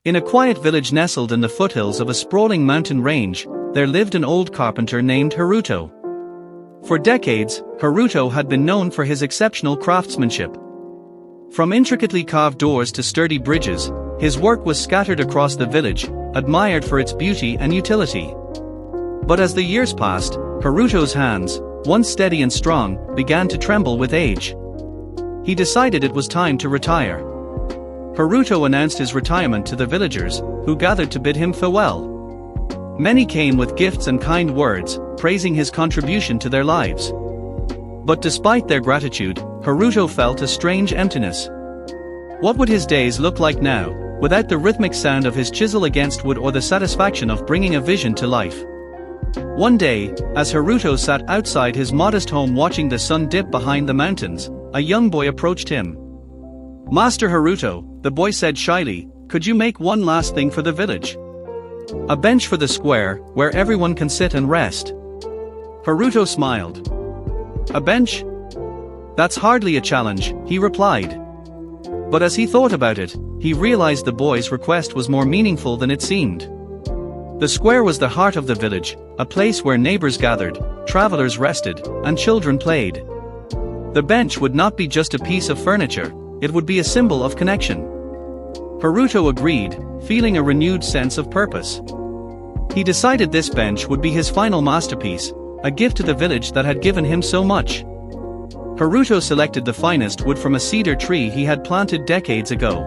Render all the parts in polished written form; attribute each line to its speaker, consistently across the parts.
Speaker 1: In a quiet village nestled in the foothills of a sprawling mountain range, there lived an old carpenter named Haruto. For decades, Haruto had been known for his exceptional craftsmanship. From intricately carved doors to sturdy bridges, his work was scattered across the village, admired for its beauty and utility. But as the years passed, Haruto's hands, once steady and strong, began to tremble with age. He decided it was time to retire. Haruto announced his retirement to the villagers, who gathered to bid him farewell. Many came with gifts and kind words, praising his contribution to their lives. But despite their gratitude, Haruto felt a strange emptiness. What would his days look like now, without the rhythmic sound of his chisel against wood or the satisfaction of bringing a vision to life? One day, as Haruto sat outside his modest home watching the sun dip behind the mountains, a young boy approached him. "Master Haruto," the boy said shyly, "could you make one last thing for the village? A bench for the square, where everyone can sit and rest." Haruto smiled. "A bench? That's hardly a challenge," he replied. But as he thought about it, he realized the boy's request was more meaningful than it seemed. The square was the heart of the village, a place where neighbors gathered, travelers rested, and children played. The bench would not be just a piece of furniture, it would be a symbol of connection. Haruto agreed, feeling a renewed sense of purpose. He decided this bench would be his final masterpiece, a gift to the village that had given him so much. Haruto selected the finest wood from a cedar tree he had planted decades ago.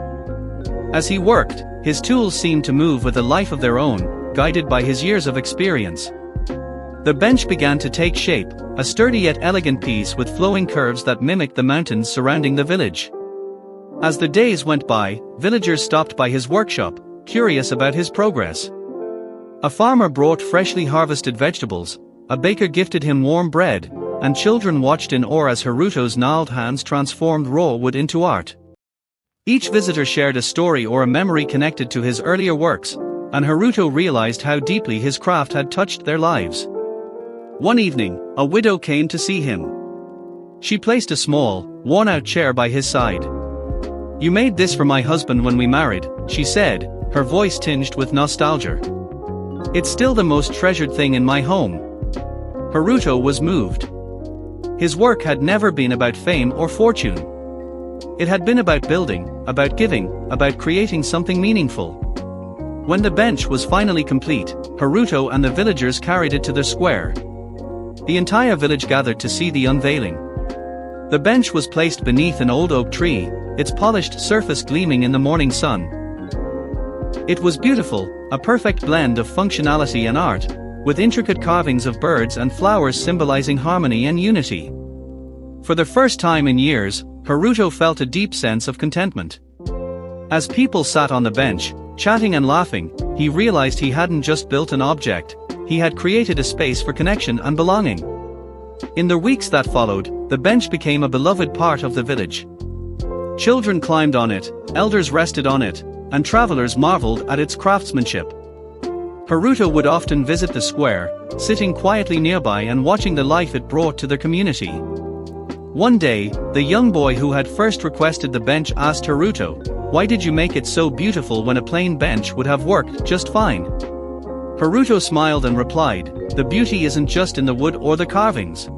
Speaker 1: As he worked, his tools seemed to move with a life of their own, guided by his years of experience. The bench began to take shape, a sturdy yet elegant piece with flowing curves that mimicked the mountains surrounding the village. As the days went by, villagers stopped by his workshop, curious about his progress. A farmer brought freshly harvested vegetables, a baker gifted him warm bread, and children watched in awe as Haruto's gnarled hands transformed raw wood into art. Each visitor shared a story or a memory connected to his earlier works, and Haruto realized how deeply his craft had touched their lives. One evening, a widow came to see him. She placed a small, worn-out chair by his side. "You made this for my husband when we married," she said, her voice tinged with nostalgia. "It's still the most treasured thing in my home." Haruto was moved. His work had never been about fame or fortune. It had been about building, about giving, about creating something meaningful. When the bench was finally complete, Haruto and the villagers carried it to the square. The entire village gathered to see the unveiling. The bench was placed beneath an old oak tree, its polished surface gleaming in the morning sun. It was beautiful, a perfect blend of functionality and art, with intricate carvings of birds and flowers symbolizing harmony and unity. For the first time in years, Haruto felt a deep sense of contentment. As people sat on the bench, chatting and laughing, he realized he hadn't just built an object, he had created a space for connection and belonging. In the weeks that followed, the bench became a beloved part of the village. Children climbed on it, elders rested on it, and travelers marveled at its craftsmanship. Haruto would often visit the square, sitting quietly nearby and watching the life it brought to the community. One day, the young boy who had first requested the bench asked Haruto, "Why did you make it so beautiful when a plain bench would have worked just fine?" Haruto smiled and replied, "The beauty isn't just in the wood or the carvings.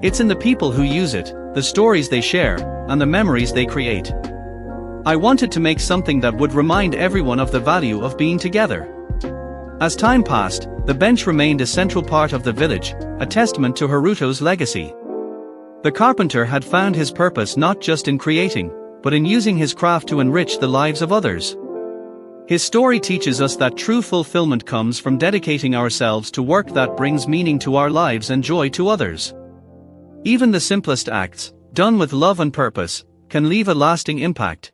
Speaker 1: It's in the people who use it, the stories they share, and the memories they create. I wanted to make something that would remind everyone of the value of being together." As time passed, the bench remained a central part of the village, a testament to Haruto's legacy. The carpenter had found his purpose not just in creating, but in using his craft to enrich the lives of others. His story teaches us that true fulfillment comes from dedicating ourselves to work that brings meaning to our lives and joy to others. Even the simplest acts, done with love and purpose, can leave a lasting impact.